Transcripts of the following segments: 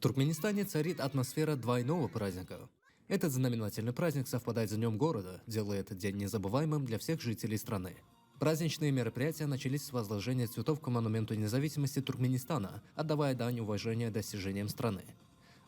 Туркменистане царит атмосфера двойного праздника. Этот знаменательный праздник совпадает с Днем города, делая этот день незабываемым для всех жителей страны. Праздничные мероприятия начались с возложения цветов к Монументу независимости Туркменистана, отдавая дань уважения достижениям страны.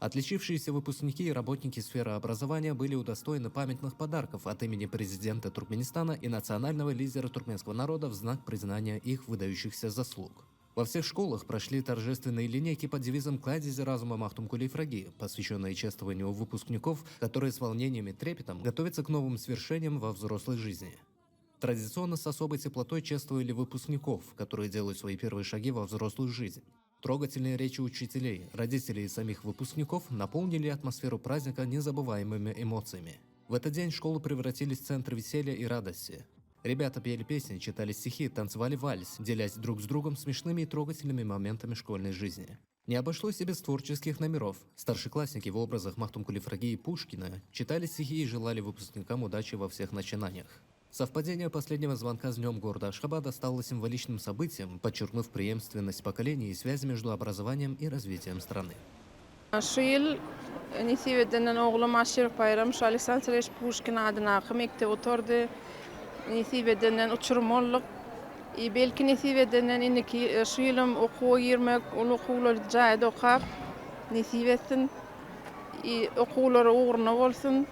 Отличившиеся выпускники и работники сферы образования были удостоены памятных подарков от имени президента Туркменистана и национального лидера туркменского народа в знак признания их выдающихся заслуг. Во всех школах прошли торжественные линейки под девизом «Кладези разума Махтум Кулейфраги», посвященные чествованию выпускников, которые с волнением и трепетом готовятся к новым свершениям во взрослой жизни. Традиционно с особой теплотой чествовали выпускников, которые делают свои первые шаги во взрослую жизнь. Трогательные речи учителей, родителей и самих выпускников наполнили атмосферу праздника незабываемыми эмоциями. В этот день школы превратились в центр веселья и радости. Ребята пели песни, читали стихи, танцевали вальс, делясь друг с другом смешными и трогательными моментами школьной жизни. Не обошлось и без творческих номеров. Старшеклассники в образах Махтум Кулейфраги и Пушкина читали стихи и желали выпускникам удачи во всех начинаниях. Совпадение последнего звонка с Днем города Ашхабада стало символичным событием, подчеркнув преемственность поколений и связь между образованием и развитием страны. Şu yıl Nisive'den oğlum Aşırı Bayram şu Alexander Pushkin adına mektebi oturdu. Nisive'den uçurum olduk. Belki Nisive'den inneki şu yılım okuğa girmek, okulları cahide okuyup Nisive'sin okulları uğruna olsun.